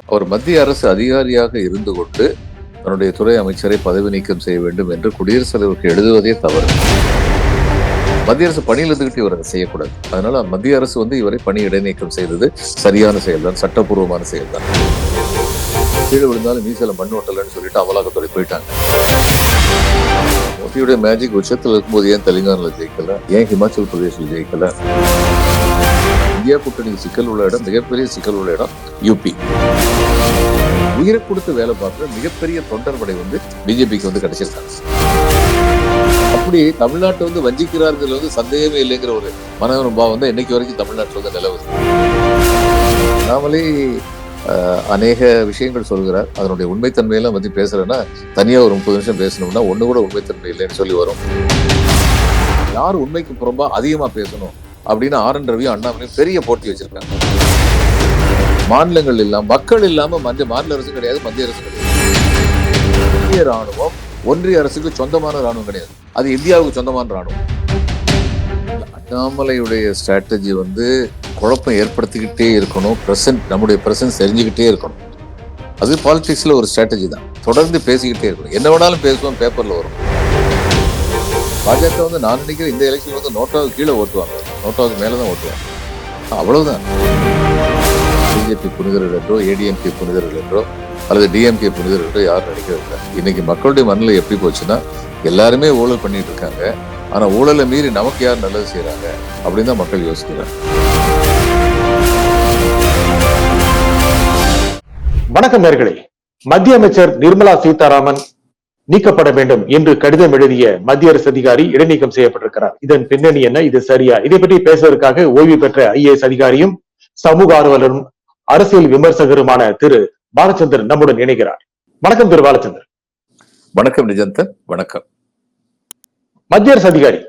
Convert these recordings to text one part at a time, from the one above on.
அவர் மத்திய அரசு அதிகாரியாக இருந்து கொண்டு தன்னுடைய துறை அமைச்சரை பதவி நீக்கம் செய்ய வேண்டும் என்று குடியரசுத் தலைவருக்கு எழுதுவதே தவறு. மத்திய அரசு பணியில் இருந்துகிட்டு இவர் அதை செய்யக்கூடாது. அதனால மத்திய அரசு இவரை பணி இடைநீக்கம் செய்தது சரியான செயல்தான், சட்டப்பூர்வமான செயல்தான். கீழே விழுந்தாலும் மீசல மண் ஓட்டலன்னு சொல்லிட்டு அமலாக்கத்துறை போயிட்டாங்க. மோடியுடைய மேஜிக் உச்சத்தில் இருக்கும்போது ஏன் தெலுங்கானால ஜெயிக்கல, ஏன் ஹிமாச்சல் பிரதேசில் ஜெயிக்கல? இந்தியா கூட்டணிக்கு சிக்கல் உள்ள இடம், மிகப்பெரிய சிக்கல் உள்ள இடம் யூபி. உயிரை கொடுத்து வேலை பார்க்கிற மிகப்பெரிய தொண்டர் படை பிஜேபிக்கு கிடைச்சிருக்காங்க. அப்படி தமிழ்நாட்டை வஞ்சிக்கிறார்கள் சந்தேகமே இல்லைங்கிற ஒரு மனோபாவம் இன்னைக்கு வரைக்கும் தமிழ்நாட்டில் நிலவுது. நாமளே அநேக விஷயங்கள் சொல்கிறார். அதனுடைய உண்மைத்தன்மையெல்லாம் பேசுறேன்னா தனியா ஒரு 30 நிமிஷம் பேசணும்னா ஒண்ணு கூட உண்மைத்தன்மை இல்லைன்னு சொல்லி வரும். யார் உண்மைக்கு புறம்பா அதிகமா பேசணும் அப்படின்னு ஆர்.என். ரவியும் அண்ணாமலையும் பெரிய போட்டி வச்சிருக்காங்க. மாநிலங்கள் இல்லாம மக்கள் இல்லாம மாநில அரசு கிடையாது, மத்திய அரசு கிடையாது. இந்திய ராணுவம் ஒன்றிய அரசுக்கு சொந்தமான ராணுவம் கிடையாது, அது இந்தியாவுக்கு சொந்தமான ராணுவம். அண்ணாமலையுடைய ஸ்ட்ராட்டஜி குழப்பம் ஏற்படுத்திக்கிட்டே இருக்கணும், நம்முடைய பிரசன்ஸ் தெரிஞ்சுக்கிட்டே இருக்கணும். அது பாலிடிக்ஸ்ல ஒரு ஸ்ட்ராட்டஜி தான். தொடர்ந்து பேசிக்கிட்டே இருக்கணும். என்ன வேணாலும் பேசுவோம், பேப்பர்ல வரும். பாஜக நான் நினைக்கிறேன் இந்த எலெக்ஷன் நோட்டாவுக்கு கீழே ஓட்டுவாங்க, நோட்டாவுக்கு மேலதான் ஓட்டுவாங்க. அவ்வளவுதான். பிஜேபி புனிதர்கள் என்றோ, ஏடிஎம்கே புனிதர்கள் என்றோ, அல்லது டிஎம்கே புனிதர்கள் என்றோ யாரும் நினைக்கிறது. இன்னைக்கு மக்களுடைய மனநிலை எப்படி போச்சுன்னா, எல்லாருமே ஊழல் பண்ணிட்டு இருக்காங்க, ஆனா ஊழலை மீறி நமக்கு யார் நல்லது செய்யறாங்க அப்படின்னு தான் மக்கள் யோசிக்கிறாங்க. வணக்கம் நேயர்களே. மத்திய அமைச்சர் நிர்மலா சீதாராமன் நீக்கப்பட வேண்டும் என்று கடிதம் எழுதிய மத்திய அரசு அதிகாரி இடைநீக்கம் செய்யப்பட்டிருக்கிறார். இதன் பின்னணி என்ன, இது சரியா? இதை பற்றி பேசுவதற்காக ஓய்வு பெற்ற ஐஏஎஸ் அதிகாரியும் சமூக ஆர்வலரும் அரசியல் விமர்சகருமான திரு பாலச்சந்திரன் நம்முடன் இணைகிறார். வணக்கம் திரு பாலச்சந்திரன். வணக்கம் நிஜந்தன். வணக்கம். மத்திய அரசு அதிகாரி,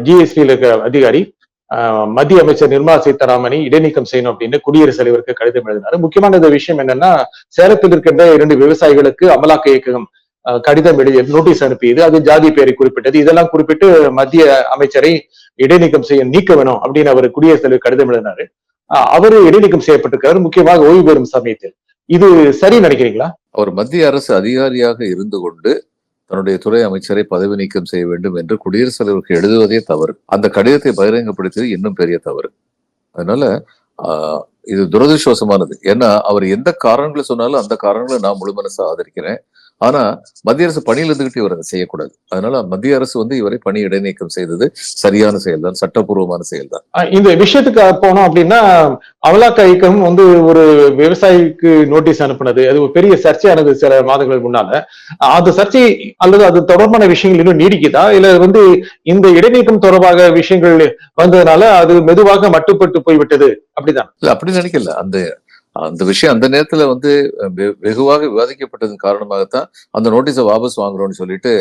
ஜிஎஸ்டியில் இருக்கிற அதிகாரி மத்திய அமைச்சர் நிர்மலா சீதாராமனை இடைநீக்கம் செய்யணும் அப்படின்னு குடியரசுத் தலைவருக்கு கடிதம் எழுதினாரு. முக்கியமான இந்த விஷயம் என்னன்னா, சேலத்தில் இருக்கின்ற 2 விவசாயிகளுக்கு அமலாக்க இயக்ககம் கடிதம் எழுதி நோட்டீஸ் அனுப்பியது. அது ஜாதி பெயரை குறிப்பிட்டது. இதெல்லாம் குறிப்பிட்டு மத்திய அமைச்சரை இடைநீக்கம் நீக்க வேணும் அப்படின்னு அவர் குடியரசுத் தலைவர் கடிதம் எழுதினாரு. அவரு இடைநீக்கம் செய்யப்பட்டிருக்காரு, முக்கியமாக ஓய்வு பெறும் சமயத்தில். இது சரி நினைக்கிறீங்களா? அவர் மத்திய அரசு அதிகாரியாக இருந்து கொண்டு தன்னுடைய துறை அமைச்சரை பதவி நீக்கம் செய்ய வேண்டும் என்று குடியரசுத் தலைவருக்கு எழுதுவதே தவறு. அந்த கடிதத்தை பகிரங்கப்படுத்தியது இன்னும் பெரிய தவறு. அதனால இது துரதிருஷ்டவசமானது. ஏன்னா அவர் எந்த காரணங்களை சொன்னாலும் அந்த காரணங்களை நான் முழு மனசா ஆதரிக்கிறேன். ஆனா மத்திய அரசு பணியில் இருந்துகிட்டு இவர் அதை செய்யக்கூடாது. அதனால மத்திய அரசு இவரை பணி இடைநீக்கம் செய்தது சரியான செயல்தான், சட்டப்பூர்வமான செயல்தான். இந்த விஷயத்துக்கு போனோம் அப்படின்னா, அமலாக்க இயக்கம் ஒரு விவசாயிக்கு நோட்டீஸ் அனுப்புனது அது ஒரு பெரிய சர்ச்சையானது சில மாதங்களுக்கு முன்னால. அந்த சர்ச்சை அல்லது அது தொடர்பான விஷயங்கள் இன்னும் நீடிக்குதா, இல்ல இந்த இடைநீக்கம் தொடர்பாக விஷயங்கள் வந்ததுனால அது மெதுவாக மட்டுப்பட்டு போய்விட்டது அப்படிதான்? இல்ல, அப்படி நினைக்கல. அந்த விஷயம் அந்த நேரத்துல வெகுவாக விவாதிக்கப்பட்டதன் காரணமாகத்தான் அந்த நோட்டீஸை வாபஸ் வாங்குறோம்னு சொல்லிட்டு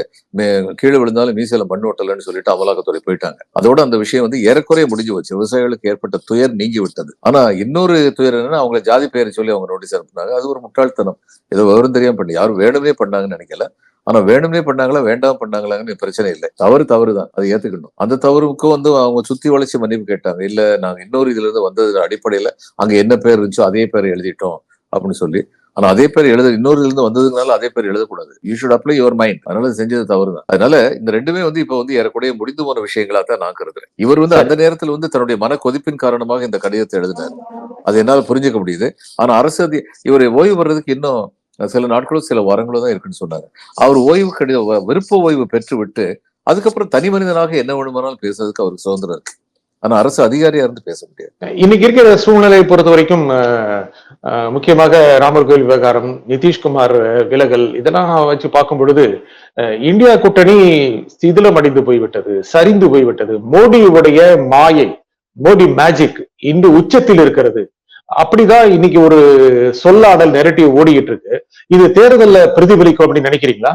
கீழே விழுந்தாலும் மீசல மண் ஓட்டலன்னு சொல்லிட்டு அமலாக்கத்துறை போயிட்டாங்க. அதோட அந்த விஷயம் ஏறக்குறைய முடிஞ்சு போச்சு. விவசாயிகளுக்கு ஏற்பட்ட துயர் நீங்கி விட்டது. ஆனா இன்னொரு துயர் என்னன்னா, அவங்க ஜாதி பெயரை சொல்லி அவங்க நோட்டீஸ் அனுப்புனாங்க. அது ஒரு முட்டாள்தனம். ஏதோ விவரம் தெரியாம பண்ணி, யாரும் வேணுமே பண்ணாங்கன்னு நினைக்கல. ஆனா வேணும்னே பண்ணாங்களா வேண்டாம் பண்ணாங்களான்னு பிரச்சனை இல்லை. தவறுதான், அதை ஏத்துக்கணும். அந்த தவறுக்கும் அவங்க சுத்தி வளைச்சு மன்னிப்பு கேட்டாங்க. இல்ல, நாங்க இன்னொரு இதுல இருந்து வந்தது அடிப்படையில அங்க என்ன பேர் இருந்துச்சோ அதே பேரை எழுதிட்டோம் அப்படின்னு சொல்லி. ஆனா அதே பேர் இன்னொரு இதுல இருந்து வந்ததுனால அதே பேர் எழுதக்கூடாது. You should apply your mind. அதனால செஞ்சது தவறுதான். அதனால இந்த ரெண்டுமே இப்ப ஏறக்கூடிய முடிந்து போன விஷயங்களா தான் நான் கருதுறேன். இவர் அந்த நேரத்தில் தன்னுடைய மன கொதிப்பின் காரணமாக இந்த கடிதத்தை எழுதினார். அது என்னால புரிஞ்சுக்க முடியுது. ஆனா அரசு இவர் ஓய்வு பெறதுக்கு இன்னும் சில நாட்களும் சில வாரங்களும் தான் இருக்குன்னு சொன்னாங்க. அவர் விருப்ப ஓய்வு பெற்று விட்டு அதுக்கப்புறம் தனி மனிதனாக என்ன வேணுமானாலும் பேசுறதுக்கு அவருக்கு சுதந்திரம் இருக்கு. ஆனா அரசு அதிகாரியா இருந்து பேச முடியாது. இன்னைக்கு இருக்கிற சூழ்நிலையை பொறுத்த வரைக்கும் முக்கியமாக ராமர் கோயில் விவகாரம், நிதிஷ்குமார் விலகல், இதெல்லாம் வச்சு பார்க்கும் பொழுது இந்தியா கூட்டணி சிதிலம் அடைந்து போய்விட்டது, சரிந்து போய்விட்டது. மோடியுடைய மாயை, மோடி மேஜிக் இன்று உச்சத்தில் இருக்கிறது. அப்படிதான் இன்னைக்கு ஒரு சொல்லாடல் நெரட்டிவ் ஓடிக்கிட்டு இருக்கு. இது தேர்தல்ல பிரதிபலிக்கும் அப்படின்னு நினைக்கிறீங்களா?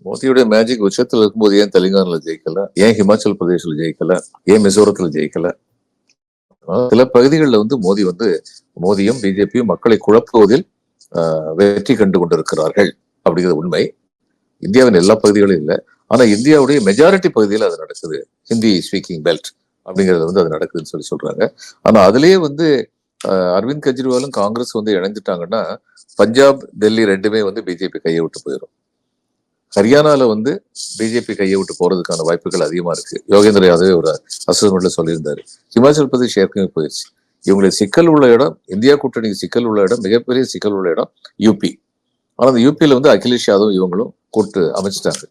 மோடியுடைய மேஜிக் உச்சத்துல இருக்கும்போது ஏன் தெலுங்கானால ஜெயிக்கல, ஏன் ஹிமாச்சல் பிரதேசில் ஜெயிக்கல, ஏன் மிசோரத்துல ஜெயிக்கல? சில பகுதிகளில் மோடியும் பிஜேபியும் மக்களை குழப்புவதில் வெற்றி கண்டு கொண்டிருக்கிறார்கள் அப்படிங்கிறது உண்மை. இந்தியாவின் எல்லா பகுதிகளும் இல்லை, ஆனா இந்தியாவுடைய மெஜாரிட்டி பகுதியில் அது நடக்குது. ஹிந்தி ஸ்பீக்கிங் பெல்ட் அப்படிங்கிறது அது நடக்குதுன்னு சொல்றாங்க. ஆனா அதுலயே அரவிந்த் கெஜ்ரிவாலும் காங்கிரஸ் வந்து இணைஞ்சிட்டாங்கன்னா பஞ்சாப், டெல்லி ரெண்டுமே வந்து பிஜேபி கையை விட்டு போயிடும். ஹரியானால வந்து பிஜேபி கையை விட்டு போறதுக்கான வாய்ப்புகள் அதிகமா இருக்கு. யோகேந்திர யாதவே ஒரு அசஸ்மெண்ட்ல சொல்லியிருந்தாரு. ஹிமாச்சல் பிரதேஷ் ஏற்கனவே போயிடுச்சு. இவங்களுக்கு சிக்கல் உள்ள இடம், இந்தியா கூட்டணிக்கு சிக்கல் உள்ள இடம், மிகப்பெரிய சிக்கல் உள்ள இடம் யூபி. ஆனா அந்த யூபியில வந்து அகிலேஷ் யாதவ் இவங்களும் கூட்டு அமைச்சிட்டாங்க.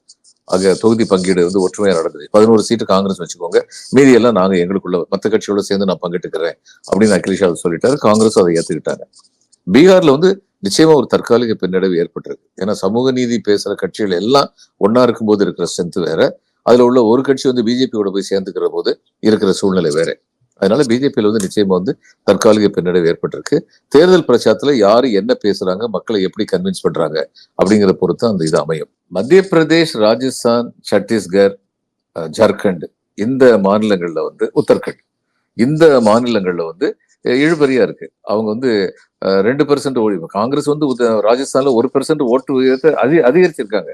அங்க தொகுதி பங்கீடு வந்து ஒற்றுமையா நடந்தது. 11 சீட்டு காங்கிரஸ் வச்சுக்கோங்க, மீதி எல்லாம் நாங்க எங்களுக்குள்ள மத்த கட்சியோட சேர்ந்து நான் பங்கிட்டுக்கிறேன் அப்படின்னு அகிலேஷ் யாதவ் சொல்லிட்டாரு. காங்கிரஸ் அதை ஏத்துக்கிட்டாங்க. பீகார்ல வந்து நிச்சயமா ஒரு தற்காலிக பின்னடைவு ஏற்பட்டிருக்கு. ஏன்னா சமூக நீதி பேசுற கட்சிகள் எல்லாம் ஒன்னா இருக்கும்போது இருக்கிற ஸ்ட்ரென்த் வேற, அதுல உள்ள ஒரு கட்சி வந்து பிஜேபியோட போய் சேர்ந்துக்கிற போது இருக்கிற சூழ்நிலை வேற. அதனால பிஜேபியில வந்து நிச்சயமா வந்து தற்காலிக பின்னடைவு ஏற்பட்டிருக்கு. தேர்தல் பிரச்சாரத்துல யாரு என்ன பேசுறாங்க, மக்களை எப்படி கன்வின்ஸ் பண்றாங்க அப்படிங்கிற பொறுத்து அந்த இது அமையும். மத்திய பிரதேஷ், ராஜஸ்தான், சத்தீஸ்கர், ஜார்க்கண்ட் இந்த மாநிலங்கள்ல வந்து உத்தரகண்ட் இந்த மாநிலங்கள்ல வந்து இழுபறியா இருக்கு. அவங்க வந்து 2% ஓடி காங்கிரஸ் வந்து ராஜஸ்தான்ல 1% ஓட்டு விகிதத்தை அதிகரிச்சிருக்காங்க.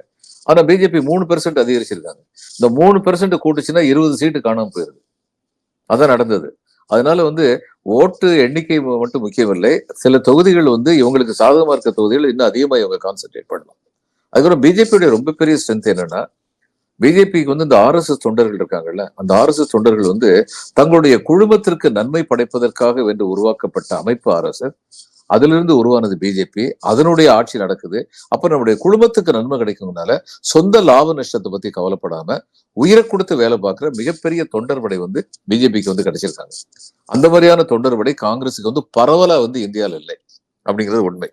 ஆனா பிஜேபி 3% அதிகரிச்சிருக்காங்க. இந்த 3% கூட்டுச்சுன்னா 20 சீட்டு காணாம போயிருது. அதான் நடந்தது. அதனால வந்து ஓட்டு எண்ணிக்கை மட்டும் முக்கியமில்லை. சில தொகுதிகள் வந்து இவங்களுக்கு சாதகமா இருக்க தொகுதிகள் இன்னும் அதிகமா இவங்க கான்சென்ட்ரேட் பண்ணலாம். அதுக்கப்புறம் பிஜேபியுடைய ரொம்ப பெரிய ஸ்ட்ரென்த் என்னன்னா, பிஜேபிக்கு வந்து இந்த ஆர்எஸ்எஸ் தொண்டர்கள் இருக்காங்கல்ல, அந்த ஆர்எஸ்எஸ் தொண்டர்கள் வந்து தங்களுடைய குழுமத்திற்கு நன்மை படைப்பதற்காக வென்று உருவாக்கப்பட்ட அமைப்பு ஆர்எஸ்எஸ். அதிலிருந்து உருவானது பிஜேபி. அதனுடைய ஆட்சி நடக்குது. அப்ப நம்முடைய குடும்பத்துக்கு நன்மை கிடைக்கும்னால சொந்த லாப நஷ்டத்தை பத்தி கவலைப்படாம உயிரை கொடுத்து வேலை பார்க்கிற மிகப்பெரிய தொண்டர் படை வந்து பிஜேபிக்கு வந்து கிடைச்சிருக்காங்க. அந்த மாதிரியான தொண்டர் படை காங்கிரஸுக்கு வந்து பரவலா வந்து இந்தியாவில் இல்லை அப்படிங்கிறது உண்மை.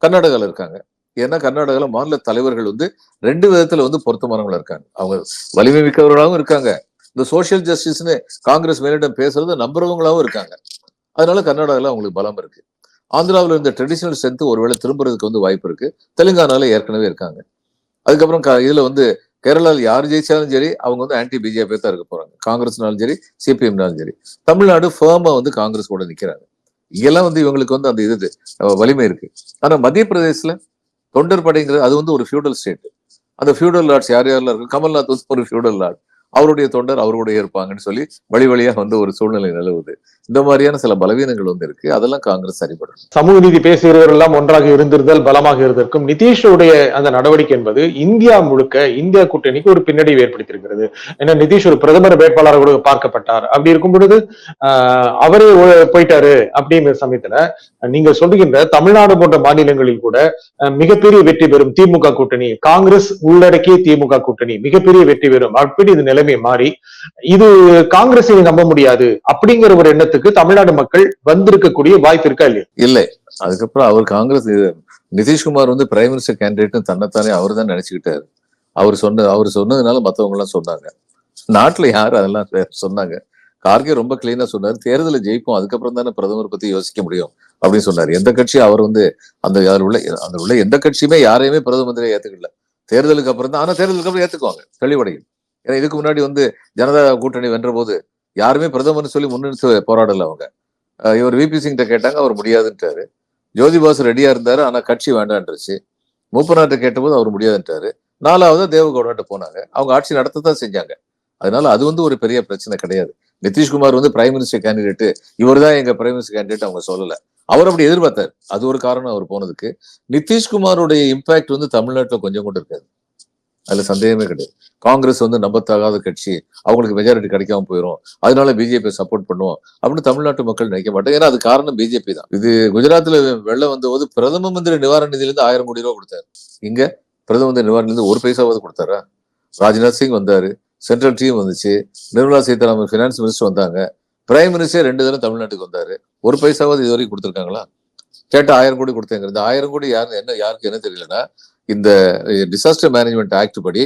கர்நாடகால இருக்காங்க. ஏன்னா கர்நாடகால மாநில தலைவர்கள் வந்து 2 விதத்துல வந்து பொருத்தமானவங்களா இருக்காங்க. அவங்க வலிமை மிக்கவர்களாகவும் இருக்காங்க. இந்த சோசியல் ஜஸ்டிஸ்னு காங்கிரஸ் மேலிடம் பேசுறது நம்புறவங்களாவும் இருக்காங்க. அதனால கர்நாடகால அவங்களுக்கு பலம் இருக்கு. ஆந்திராவில் இருந்த ட்ரெடிஷனல் ஸ்ட்ரென்த் ஒருவேளை திரும்புறதுக்கு வந்து வாய்ப்பு இருக்கு. தெலுங்கானால ஏற்கனவே இருக்காங்க. அதுக்கப்புறம் இதுல வந்து கேரளாவில் யார் ஜெயிச்சாலும் சரி அவங்க வந்து ஆன்டி பிஜேபி தான் இருக்க போறாங்க. காங்கிரஸ்னாலும் சரி, சிபிஎம்னாலும் சரி. தமிழ்நாடு ஃபேமா வந்து காங்கிரஸ் கூட நிக்கிறாங்க. இங்கெல்லாம் வந்து இவங்களுக்கு வந்து அந்த இது வலிமை இருக்கு. ஆனா மத்திய பிரதேசல தொண்டர் படைங்கிறது அது வந்து ஒரு ஃபியூடல் ஸ்டேட். அந்த ஃபியூடல் லார்ட்ஸ் யார் யாரெல்லாம் இருக்கு, கமல்நாத் வந்து ஒரு ஃபியூடல் லார்ட். அவருடைய தொண்டர் அவருடைய இருப்பாங்கன்னு சொல்லி வழி வழியா வந்து ஒரு சூழ்நிலை நிலவுது. இந்த மாதிரியான சில பலவீனங்கள் வந்து இருக்கு. அதெல்லாம் காங்கிரஸ் சரிபடும். சமூக நீதி பேசுகிறவர்கள் எல்லாம் ஒன்றாக இருந்திருந்தல் பலமாக இருந்திருக்கும். நிதிஷுடைய அந்த நடவடிக்கை என்பது இந்தியா முழுக்க இந்தியா கூட்டணிக்கு ஒரு பின்னடைவு ஏற்படுத்தியிருக்கிறது. ஏன்னா நிதிஷ் ஒரு பிரதமர் வேட்பாளராக பார்க்கப்பட்டார். அப்படி இருக்கும் பொழுது அவரே போயிட்டாரு அப்படிங்கிற சமயத்துல நீங்க சொல்லுகின்ற தமிழ்நாடு போன்ற மாநிலங்களில் கூட மிகப்பெரிய வெற்றி பெறும் திமுக கூட்டணி, காங்கிரஸ் உள்ளடக்கிய திமுக கூட்டணி மிகப்பெரிய வெற்றி பெறும் அப்படி இது நிலைமை மாறி இது காங்கிரஸை நம்ப முடியாது அப்படிங்கிற ஒரு எண்ணத்துக்கு தமிழ்நாடு மக்கள் வந்திருக்கக்கூடிய வாய்ப்பு இருக்கா இல்லையா? இல்லை. அதுக்கப்புறம் அவர் காங்கிரஸ் நிதிஷ்குமார் வந்து பிரைம் மினிஸ்டர் கேண்டிடேட் தன்னைத்தானே அவர் தான் நினைச்சுக்கிட்டாரு. அவர் சொன்னதுனால மத்தவங்க எல்லாம் சொன்னாங்க. நாட்டுல யாரு அதெல்லாம் சொன்னாங்க? கார்கே ரொம்ப கிளீனா சொன்னாரு, தேர்தலை ஜெயிப்போம், அதுக்கப்புறம் தானே பிரதமர் பத்தி யோசிக்க முடியும் அப்படின்னு சொன்னாரு. எந்த கட்சியும் அவர் வந்து அந்த உள்ள எந்த கட்சியுமே யாரையுமே பிரதம மந்திரியை ஏத்துக்கல. தேர்தலுக்கு அப்புறம் தான். ஆனா தேர்தலுக்கு அப்புறம் ஏத்துக்குவாங்க தெளிவடையும். ஏன்னா இதுக்கு முன்னாடி வந்து ஜனதா கூட்டணி வென்ற போது யாருமே பிரதமர்னு சொல்லி முன்னெடுத்து போராடல அவங்க. இவர் விபி சிங் கேட்டாங்க, அவர் முடியாதுன்ட்டாரு. ஜோதிபாசு ரெடியா இருந்தாரு, ஆனா கட்சி வேண்டான்ருச்சு. மூப்பநாட்டை கேட்டபோது அவர் முடியாதுன்ட்டாரு. 4வது தேவகவுடாட்ட போனாங்க. அவங்க ஆட்சி நடத்தத்தான் செஞ்சாங்க. அதனால அது வந்து ஒரு பெரிய பிரச்சனை கிடையாது. நிதிஷ்குமார் வந்து பிரைம் மினிஸ்டர் கேண்டிடேட், இவர் தான் எங்க பிரைம் மினிஸ்டர் கேண்டிடேட் அவங்க சொல்லல. அவர் அப்படி எதிர்பார்த்தாரு. அது ஒரு காரணம் அவர் போனதுக்கு. நிதிஷ்குமாருடைய இம்பாக்ட் வந்து தமிழ்நாட்டுல கொஞ்சம் கூட இருக்காது. அதுல சந்தேகமே கிடையாது. காங்கிரஸ் வந்து நம்பத்தகாத கட்சி, அவங்களுக்கு மெஜாரிட்டி கிடைக்காம போயிடும், அதனால பிஜேபி சப்போர்ட் பண்ணுவோம் அப்படின்னு தமிழ்நாட்டு மக்கள் நினைக்க மாட்டாங்க. ஏன்னா அது காரணம் பிஜேபி தான். இது குஜராத்ல வெள்ளம் வந்த போது பிரதம மந்திரி நிவாரண நிதியில இருந்து 1000 கோடி ரூபாய் கொடுத்தாரு. இங்க பிரதம மந்திரி நிவாரண நிதி 1 பைசாவது கொடுத்தாரா? ராஜ்நாத் சிங் வந்தாரு, சென்ட்ரல் டீம் வந்துச்சு, நிர்மலா சீதாராமன் பினான்ஸ் மினிஸ்டர் வந்தாங்க, பிரைம் மினிஸ்டர் 2 தடவை தமிழ்நாட்டுக்கு வந்தாரு. 1 பைசாவது இது வரைக்கும் கொடுத்துருக்காங்களா? கேட்டா 1000 கோடி கொடுத்தேங்க. இந்த 1000 கோடி யாருக்கு என்ன தெரியலன்னா, இந்த டிசாஸ்டர் மேனேஜ்மெண்ட் ஆக்ட் படி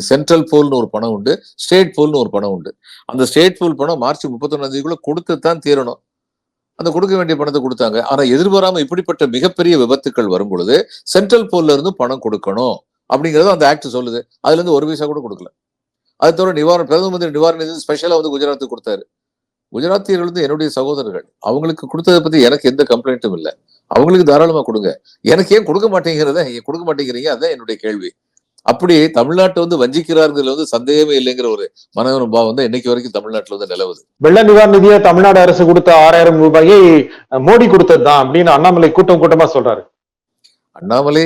சென்ட்ரல் பூல்னு ஒரு பணம் உண்டு, ஸ்டேட் பூல்னு ஒரு பணம் உண்டு. அந்த ஸ்டேட் பூல் பணம் மார்ச் 31 கொடுத்து தான் தீரணும். அந்த கொடுக்க வேண்டிய பணத்தை கொடுத்தாங்க. ஆனா எதிர்பாராம இப்படிப்பட்ட மிகப்பெரிய விபத்துக்கள் வரும் பொழுது சென்ட்ரல் பூல்ல இருந்து பணம் கொடுக்கணும் அப்படிங்கறது அந்த ஆக்ட் சொல்லுது. அதுல இருந்து 1 பைசா கூட கொடுக்கல. அது தவிர பிரதம மந்திரி நிவாரண நிதி ஸ்பெஷலா வந்து குஜராத்துக்கு கொடுத்தாரு. குஜராத்தியர்கள் வந்து என்னுடைய சகோதரர்கள், அவங்களுக்கு கொடுத்ததை பத்தி எனக்கு எந்த கம்ப்ளைண்ட்டும் இல்லை. அவங்களுக்கு தாராளமா கொடுங்க. எனக்கு ஏன் கொடுக்க மாட்டேங்கிறீங்க? அதான் என்னுடைய கேள்வி. அப்படி தமிழ்நாட்டை வந்து வஞ்சிக்கிறார்கள் வந்து சந்தேகமே இல்லைங்கிற ஒரு மனோபாவம் வந்து இன்னைக்கு வரைக்கும் தமிழ்நாட்டுல வந்து நிலவுது. வெள்ள நிவாரண நிதியை தமிழ்நாடு அரசு கொடுத்த 6,000 ரூபாயை மோடி கொடுத்தது தான் அப்படின்னு அண்ணாமலை கூட்டம் கூட்டமா சொல்றாரு. அண்ணாமலை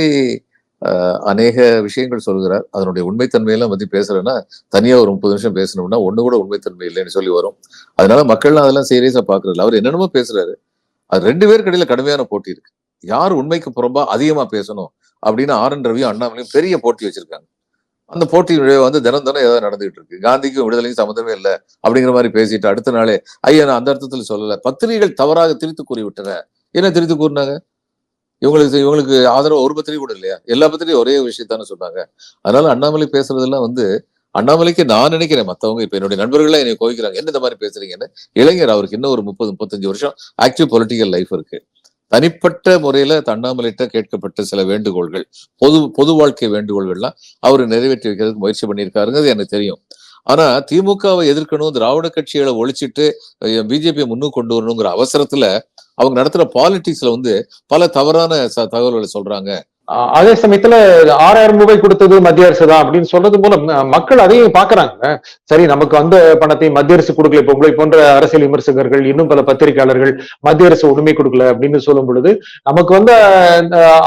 அநேக விஷயங்கள் சொல்கிறார். அதனுடைய உண்மைத்தன்மையெல்லாம் பத்தி பேசுறேன்னா தனியா ஒரு 30 நிமிஷம் பேசணும்னா ஒண்ணு கூட உண்மைத்தன்மை இல்லைன்னு சொல்லி வரும். அதனால மக்கள்லாம் அதெல்லாம் சீரியஸா பாக்குறதில்ல. அவர் என்னென்னமோ பேசுறாரு. அது 2 பேருக்கு இடையில கடுமையான போட்டி இருக்கு. யார் உண்மைக்கு புறம்பா அதிகமா பேசணும் அப்படின்னு ஆர்.என். ரவியும் அண்ணாமலையும் பெரிய போட்டி வச்சிருக்காங்க. அந்த போட்டி வந்து தினம் தினம் ஏதாவது நடந்துகிட்டு இருக்கு. காந்திக்கும் விடுதலைக்கும் சம்மந்தமே இல்லை அப்படிங்கிற மாதிரி பேசிட்டு அடுத்த நாளே ஐயா நான் அந்த அர்த்தத்துல சொல்லல, பத்திரிகைகள் தவறாக திரித்து கூறிவிட்டன. என்ன திரித்து கூறினாங்க? இவங்களுக்கு ஆதரவு ஒரு பத்திரிகை கூட இல்லையா? எல்லா பத்திரிகையும் ஒரே விஷயத்தானே சொன்னாங்க. அதனால அண்ணாமலை பேசுறதெல்லாம் வந்து அண்ணாமலைக்கு நான் நினைக்கிறேன், மத்தவங்க இப்ப என்னுடைய நண்பர்கள்லாம் என்னை கோவிக்கிறாங்க, என்ன இந்த மாதிரி பேசுறீங்கன்னு. இளைஞர், அவருக்கு இன்னும் ஒரு 30-35 வருஷம் ஆக்டிவ் பொலிட்டிக்கல் லைஃப் இருக்கு. தனிப்பட்ட முறையில அண்ணாமலைட்ட கேட்கப்பட்ட சில வேண்டுகோள்கள், பொது வாழ்க்கை வேண்டுகோள்கள்லாம் அவரு நிறைவேற்றி வைக்கிறதுக்கு முயற்சி பண்ணியிருக்காருங்கிறது எனக்கு தெரியும். ஆனா திமுகவை எதிர்க்கணும், திராவிட கட்சிகளை ஒழிச்சிட்டு பிஜேபி முன்னுக்கு கொண்டு வரணுங்கிற அவசரத்துல அவங்க நடத்துற பாலிடிக்ஸ்ல வந்து பல தவறான தகவல்களை சொல்றாங்க. அதே சமயத்துல 6,000 ரூபாய் கொடுத்தது மத்திய அரசு தான் அப்படின்னு சொல்றது மூலம் மக்கள் அதையும் பாக்குறாங்க. சரி, நமக்கு வந்த பணத்தை மத்திய அரசு கொடுக்கல. இப்ப உங்களை போன்ற அரசியல் விமர்சகர்கள், இன்னும் பல பத்திரிகையாளர்கள் மத்திய அரசு உரிமை கொடுக்கல அப்படின்னு சொல்லும் பொழுது நமக்கு வந்த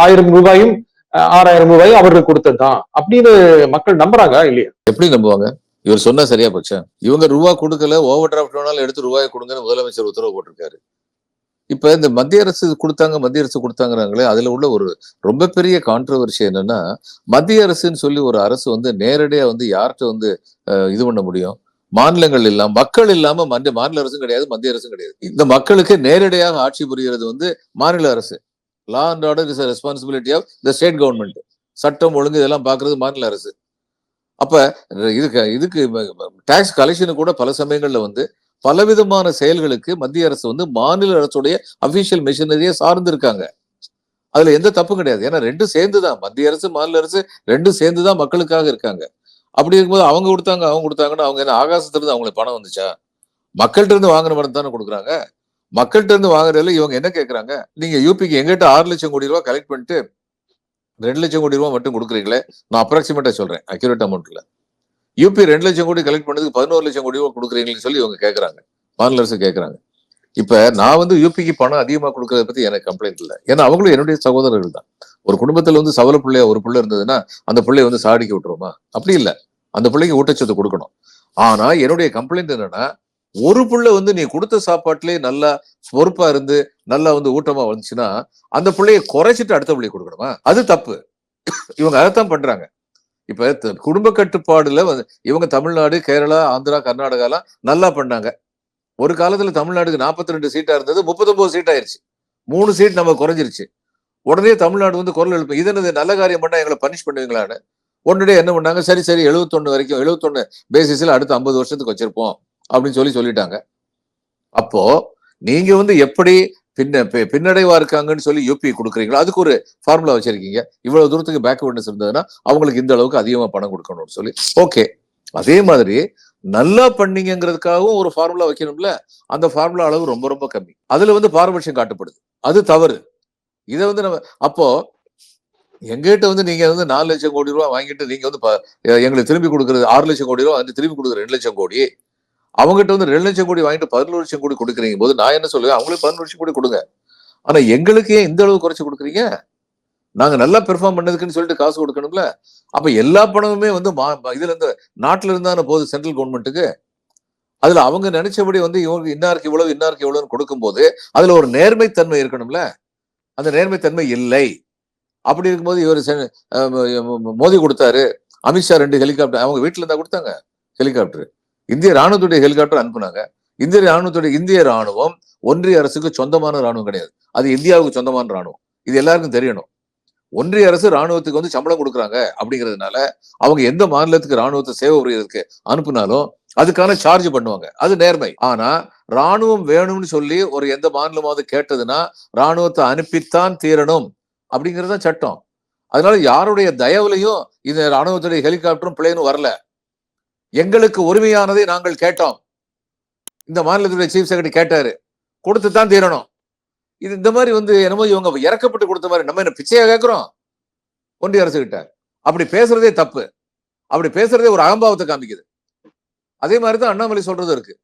1,000 ரூபாயும் 6,000 ரூபாயும் அவர்கள் கொடுத்ததுதான் அப்படின்னு மக்கள் நம்புறாங்க இல்லையா? எப்படி நம்புவாங்க? இவர் சொன்னா சரியா போச்சா? இவங்க ரூபா கொடுக்கல, ஓவர் டிராஃப்ட் வேணாலும் எடுத்து ரூபாய் கொடுங்கன்னு முதலமைச்சர் உத்தரவு போட்டிருக்காரு. இப்ப இந்த மத்திய அரசு கொடுத்தாங்கிறாங்களே, அதுல உள்ள ஒரு ரொம்ப பெரிய கான்ட்ரவர்சி என்னன்னா, மத்திய அரசுன்னு சொல்லி ஒரு அரசு வந்து நேரடியா வந்து யார்கிட்ட வந்து இது பண்ண முடியும்? மாநிலங்கள் இல்லாம, மக்கள் இல்லாம மாநில அரசும் கிடையாது, மத்திய அரசும் கிடையாது. இந்த மக்களுக்கு நேரடியாக ஆட்சி புரிகிறது வந்து மாநில அரசு. Law and order is responsibility of the state government. சட்டம் ஒழுங்கு இதெல்லாம் பாக்குறது மாநில அரசு. அப்ப இதுக்கு டாக்ஸ் கலெக்ஷன் கூட பல சமயங்கள்ல வந்து பலவிதமான செயல்களுக்கு மத்திய அரசு வந்து மாநில அரசுடைய அபிஷியல் மிஷினரியை சார்ந்து இருக்காங்க. அதுல எந்த தப்பும் கிடையாது. ஏன்னா ரெண்டும் சேர்ந்துதான், மத்திய அரசு மாநில அரசு ரெண்டும் சேர்ந்துதான் மக்களுக்காக இருக்காங்க. அப்படி இருக்கும்போது அவங்க கொடுத்தாங்கன்னா அவங்க என்ன ஆகாசத்துல இருந்து அவங்களுக்கு பணம் வந்துச்சா? மக்கள்கிட்ட இருந்து வாங்குற பணம் தானே கொடுக்குறாங்க. மக்கள்கிட்ட இருந்து வாங்குறதுல இவங்க என்ன கேட்கறாங்க? நீங்க யூபிக்கு எங்கிட்ட 6 லட்சம் கோடி ரூபாய் கலெக்ட் பண்ணிட்டு 2 லட்சம் கோடி ரூபாய் மட்டும் கொடுக்குறீங்களே. நான் அப்ராக்சிமேட்டா சொல்றேன், அக்யூரேட் அமௌண்ட் இல்ல. யூபி 2 லட்சம் கோடி கலெக்ட் பண்ணதுக்கு 11 லட்சம் கோடி ரூபாய் கொடுக்குறீங்கன்னு சொல்லி இவங்க கேட்கறாங்க, மாநில அரசு கேட்கறாங்க. இப்ப நான் வந்து யூபிக்கு பணம் அதிகமா கொடுக்கறத பத்தி எனக்கு கம்ப்ளைண்ட் இல்லை. ஏன்னா அவங்களும் என்னுடைய சகோதரர்கள் தான். ஒரு குடும்பத்துல வந்து சவல பிள்ளையா ஒரு பிள்ளை இருந்ததுன்னா அந்த பிள்ளைய வந்து சாடிக்க விட்டுருமா? அப்படி இல்லை. அந்த பிள்ளைக்கு ஊட்டச்சத்து கொடுக்கணும். ஆனா என்னுடைய கம்ப்ளைண்ட் என்னன்னா, ஒரு புள்ள வந்து நீ கொடுத்த சாப்பாட்டுலயே நல்லா பொறுப்பா இருந்து நல்லா வந்து ஊட்டமா வந்துச்சுன்னா அந்த பிள்ளைய குறைச்சிட்டு அடுத்த பிள்ளைய கொடுக்கணுமா? அது தப்பு. இவங்க அதைத்தான் பண்றாங்க. இப்ப குடும்ப கட்டுப்பாடுல வந்து இவங்க தமிழ்நாடு, கேரளா, ஆந்திரா, கர்நாடகாலாம் நல்லா பண்ணாங்க. ஒரு காலத்துல தமிழ்நாடுக்கு 42 சீட்டா இருந்தது 39 சீட் ஆயிருச்சு. 3 சீட் நம்ம குறைஞ்சிருச்சு. உடனே தமிழ்நாடு வந்து குரல் எழுப்பு, இது என்னது நல்ல காரியம் பண்ணா எங்களை பனிஷ் பண்ணுவீங்களான்னு. உடனே என்ன பண்ணாங்க, சரி 71 வரைக்கும் 71 பேசிஸ்ல அடுத்த 50 வருஷத்துக்கு வச்சிருப்போம் அப்படின்னு சொல்லிட்டாங்க. அப்போ நீங்க வந்து எப்படி பின்னடைவா இருக்காங்கன்னு சொல்லி யூபி கொடுக்குறீங்களா, அதுக்கு ஒரு ஃபார்முலா வச்சிருக்கீங்க. இவ்வளவு தூரத்துக்கு பேக்வர்ட்னஸ் இருந்ததுன்னா அவங்களுக்கு இந்த அளவுக்கு அதிகமா பணம் கொடுக்கணும்னு சொல்லி, ஓகே. அதே மாதிரி நல்லா பண்ணீங்கிறதுக்காகவும் ஒரு ஃபார்முலா வைக்கணும்ல. அந்த ஃபார்முலா அளவு ரொம்ப ரொம்ப கம்மி. அதுல வந்து பாரபட்சம் காட்டப்படுது. அது தவறு. இதை வந்து நம்ம அப்போ எங்கிட்ட வந்து நீங்க வந்து 4 லட்சம் கோடி ரூபாய் வாங்கிட்டு நீங்க வந்து எங்களுக்கு திரும்பி கொடுக்கறது 6 லட்சம் கோடி ரூபாய் வந்து திரும்பி கொடுக்குறது 2 லட்சம் கோடி. அவங்ககிட்ட வந்து 2 லட்சம் கோடி வாங்கிட்டு 11 லட்சம் கோடி கொடுக்குறீங்க போது நான் என்ன சொல்லுவேன், அவங்களே 11 லட்சம் கோடி கொடுங்க. ஆனா எங்களுக்கு ஏன் இந்த அளவு குறைச்சு கொடுக்குறீங்க? நாங்க நல்லா பெர்ஃபார்ம் பண்ணதுக்குன்னு சொல்லிட்டு காசு கொடுக்கணும்ல. அப்ப எல்லா பணமுமே வந்து இதுல இருந்து நாட்டுல இருந்தான போகுது சென்ட்ரல் கவர்மெண்ட்டுக்கு. அதுல அவங்க நினைச்சபடி வந்து இவங்க இன்னாருக்கு இவ்வளவுன்னு கொடுக்கும்போது அதுல ஒரு நேர்மைத்தன்மை இருக்கணும்ல. அந்த நேர்மைத்தன்மை இல்லை. அப்படி இருக்கும்போது இவர் மோடி கொடுத்தாரு, அமித்ஷா 2 ஹெலிகாப்டர் அவங்க வீட்டுல இருந்தா கொடுத்தாங்க. ஹெலிகாப்டர் இந்திய ராணுவத்துடைய ஹெலிகாப்டர் அனுப்புனாங்க. இந்திய ராணுவம் ஒன்றிய அரசுக்கு சொந்தமான ராணுவம் கிடையாது. அது இந்தியாவுக்கு சொந்தமான ராணுவம். இது எல்லாருக்கும் தெரியணும். ஒன்றிய அரசு ராணுவத்துக்கு வந்து சம்பளம் கொடுக்குறாங்க அப்படிங்கிறதுனால அவங்க எந்த மாநிலத்துக்கு ராணுவத்தை சேவை புரியறதுக்கு அனுப்புனாலும் அதுக்கான சார்ஜ் பண்ணுவாங்க. அது நேர்மை. ஆனா ராணுவம் வேணும்னு சொல்லி ஒரு எந்த மாநிலமாவது கேட்டதுன்னா ராணுவத்தை அனுப்பித்தான் தீரணும் அப்படிங்கறதுதான் சட்டம். அதனால யாருடைய தயவுலையும் இந்த ராணுவத்துடைய ஹெலிகாப்டரும் பிளேனும் வரல. எங்களுக்கு உரிமையானதை நாங்கள் கேட்டோம். இந்த மாநிலத்துடைய சீஃப் செக்ரட்டரி கேட்டாரு, கொடுத்துத்தான் தீரணும். இது இந்த மாதிரி வந்து என்னமோ இவங்க இறக்கப்பட்டு கொடுத்த மாதிரி நம்ம என்ன பிச்சையா கேட்கிறோம் ஒன்றிய அரசு கிட்ட. அப்படி பேசுறதே தப்பு. அப்படி பேசுறதே ஒரு அகம்பாவத்தை காமிக்குது. அதே மாதிரிதான் அண்ணாமலை சொல்றது இருக்கு.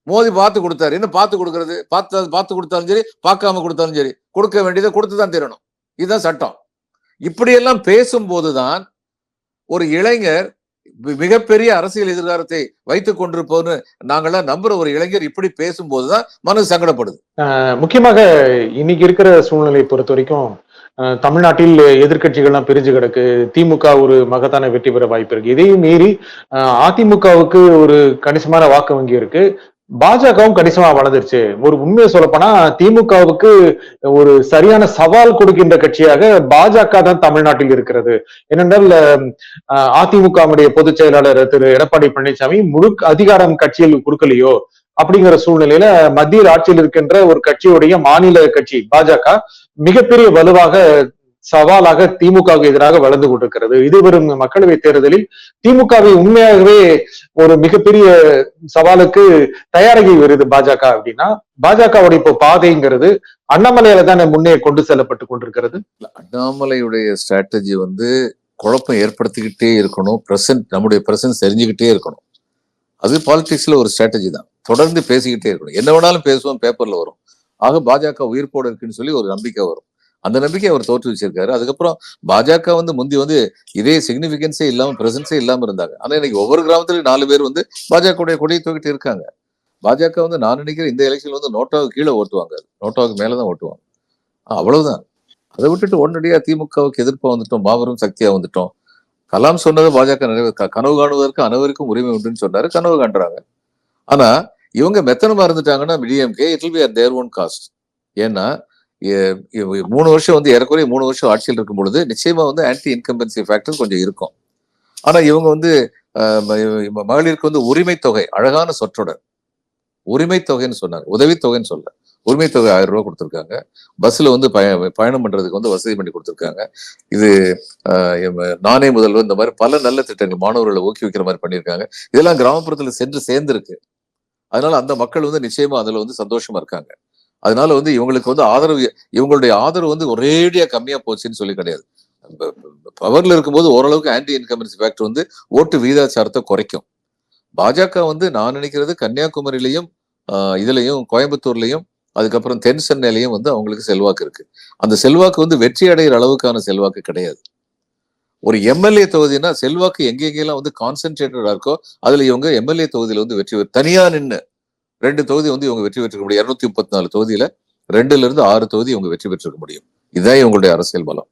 மோடி பார்த்து கொடுத்தாரு. என்ன பார்த்து கொடுக்கறது? பார்த்து கொடுத்தாலும் சரி, பார்க்காம கொடுத்தாலும் சரி, கொடுக்க வேண்டியதை கொடுத்துதான் தீரணும். இதுதான் சட்டம். இப்படியெல்லாம் பேசும்போதுதான் ஒரு இளைஞர் மிகப்பெரிய அரசியல் எதிர்காலத்தை வைத்துக் கொண்டிருப்போன்னு நாங்கெல்லாம் நம்புற ஒரு இளைஞர் இப்படி பேசும்போதுதான் மனசு சங்கடப்படுது. முக்கியமாக இன்னைக்கு இருக்கிற சூழ்நிலையை பொறுத்த வரைக்கும் தமிழ்நாட்டில் எதிர்க்கட்சிகள்லாம் பிரிஞ்சு கிடக்கு. திமுக ஒரு மகத்தான வெற்றி பெற வாய்ப்பு இருக்கு. இதையும் மீறி அதிமுகவுக்கு ஒரு கணிசமான வாக்கு வங்கி இருக்கு. பாஜகவும் கணிசமா வளர்ந்துருச்சு. ஒரு உண்மையை சொல்லப்போனா திமுகவுக்கு ஒரு சரியான சவால் கொடுக்கின்ற கட்சியாக பாஜக தான் தமிழ்நாட்டில் இருக்கிறது. ஏனென்றால் அதிமுகவுடைய பொதுச் செயலாளர் திரு எடப்பாடி பழனிசாமி முழு அதிகாரம் கட்சியில் கொடுக்கலையோ அப்படிங்கிற சூழ்நிலையில மத்தியில் ஆட்சியில் இருக்கின்ற ஒரு கட்சியுடைய மாநில கட்சி பாஜக மிகப்பெரிய வலுவாக சவாலாக திமுகவுக்கு எதிராக வளர்ந்து கொண்டிருக்கிறது. இது வரும் மக்களவை தேர்தலில் திமுகவை உண்மையாகவே ஒரு மிகப்பெரிய சவாலுக்கு தயாராகி வருது பாஜக அப்படின்னா, பாஜகவுடைய இப்போ பாதைங்கிறது அண்ணாமலையால தானே முன்னே கொண்டு செல்லப்பட்டு கொண்டிருக்கிறது. அண்ணாமலையுடைய ஸ்ட்ராட்டஜி வந்து குழப்பம் ஏற்படுத்திக்கிட்டே இருக்கணும், நம்முடைய பிரசன்ஸ் தெரிஞ்சுக்கிட்டே இருக்கணும். அது பாலிடிக்ஸ்ல ஒரு ஸ்ட்ராட்டஜி தான். தொடர்ந்து பேசிக்கிட்டே இருக்கணும். என்ன வேணாலும் பேசுவோம், பேப்பர்ல வரும். ஆக பாஜக உயிர்ப்போடு இருக்குன்னு சொல்லி ஒரு நம்பிக்கை வரும். அந்த நம்பிக்கை அவர் தோற்று வச்சிருக்காரு. அதுக்கப்புறம் பாஜக வந்து முந்தி வந்து இதே சிக்னிபிகன்ஸே இல்லாம பிரசன்ஸே இல்லாம இருந்தாங்க. ஆனா இன்னைக்கு ஒவ்வொரு கிராமத்திலும் 4 பேர் வந்து பாஜக கொடியை தூக்கிட்டு இருக்காங்க. பாஜக வந்து நான் நினைக்கிறேன் இந்த எலெக்ஷன்ல வந்து நோட்டாவுக்கு கீழே ஓட்டுவாங்க, நோட்டாவுக்கு மேலதான் ஓட்டுவாங்க. அவ்வளவுதான். அதை விட்டுட்டு உடனடியா திமுகவுக்கு எதிர்ப்பா வந்துட்டோம், மாபெரும் சக்தியா வந்துட்டோம். கலாம் சொன்னது பாஜக கனவு காணுவதற்கு அனைவருக்கும் உரிமை உண்டுன்னு சொன்னாரு. கனவு காண்றாங்க. ஆனா இவங்க மெத்தனமா இருந்துட்டாங்கன்னா DMK it will be at their own cost. ஏன்னா 3 வருஷம் வந்து ஏறக்குறைய 3 வருஷம் ஆட்சியில் இருக்கும் பொழுது நிச்சயமா வந்து ஆன்டி இன்கம்பன்சி ஃபேக்டர் கொஞ்சம் இருக்கும். ஆனா இவங்க வந்து மகளிருக்கு வந்து உரிமை தொகை, அழகான சொற்றொடர் உரிமை தொகைன்னு சொன்னாங்க, உதவித்தொகைன்னு சொல்ல. உரிமை தொகை 1000 ரூபாய் கொடுத்துருக்காங்க. பஸ்ல வந்து பயணம் பண்றதுக்கு வந்து வசதி பண்ணி கொடுத்துருக்காங்க. இது நானே முதல்வர், இந்த மாதிரி பல நல்ல திட்டங்கள் மாணவர்களை ஊக்குவிக்கிற மாதிரி பண்ணியிருக்காங்க. இதெல்லாம் கிராமப்புறத்துல சேர்ந்திருக்கு. அதனால அந்த மக்கள் வந்து நிச்சயமா அதுல வந்து சந்தோஷமா இருக்காங்க. அதனால வந்து இவங்களுக்கு வந்து இவங்களுடைய ஆதரவு வந்து ஒரேடியா கம்மியா போச்சுன்னு சொல்லி கிடையாது. பவர்ல இருக்கும்போது ஓரளவுக்கு ஆன்டி இன்கம்பன்சி ஃபேக்டர் வந்து ஓட்டு விகிதாச்சாரத்தை குறைக்கும். பாஜக வந்து நான் நினைக்கிறது கன்னியாகுமரியிலையும் இதுலயும் கோயம்புத்தூர்லயும் அதுக்கப்புறம் தென் சென்னையிலையும் வந்து அவங்களுக்கு செல்வாக்கு இருக்கு. அந்த செல்வாக்கு வந்து வெற்றி அடைகிற அளவுக்கான செல்வாக்கு கிடையாது. ஒரு எம்எல்ஏ தொகுதினா செல்வாக்கு எங்கெங்கெல்லாம் வந்து கான்சென்ட்ரேட்டடா இருக்கோ அதுல இவங்க எம்எல்ஏ தொகுதியில வந்து வெற்றி தனியா நின்று 2 தொகுதி வந்து இவங்க வெற்றி பெற்றிருக்க முடியும். 234 தொகுதியில 2ல இருந்து 6 தொகுதி இவங்க வெற்றி பெற்றிருக்க முடியும். இதுதான் இவங்களுடைய அரசியல் பலம்.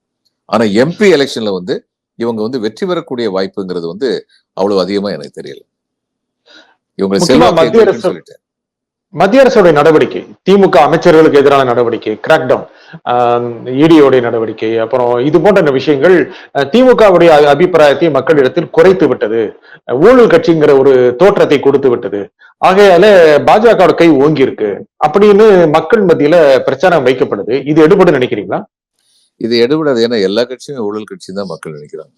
ஆனா எம்பி எலெக்ஷன்ல வந்து இவங்க வந்து வெற்றி பெறக்கூடிய வாய்ப்புங்கிறது வந்து அவ்வளவு அதிகமா எனக்கு தெரியல. இவங்க செல்வாக்கு சொல்லிட்டேன். மத்திய அரசுடைய நடவடிக்கை, திமுக அமைச்சர்களுக்கு எதிரான நடவடிக்கை, கிராக்டவுன், இடியோடைய நடவடிக்கை, அப்புறம் இது போன்ற விஷயங்கள் திமுகவுடைய அபிப்பிராயத்தை மக்களிடத்தில் குறைத்து விட்டது, ஊழல் கட்சிங்கிற ஒரு தோற்றத்தை கொடுத்து விட்டது. ஆகையால பாஜக கை ஓங்கி இருக்கு அப்படின்னு மக்கள் மத்தியில பிரச்சாரம் வைக்கப்படுது. இது எடுபடும் நினைக்கிறீங்களா? இது எடுபடாது. ஏன்னா எல்லா கட்சியும் ஊழல் கட்சி தான் மக்கள் நினைக்கிறாங்க.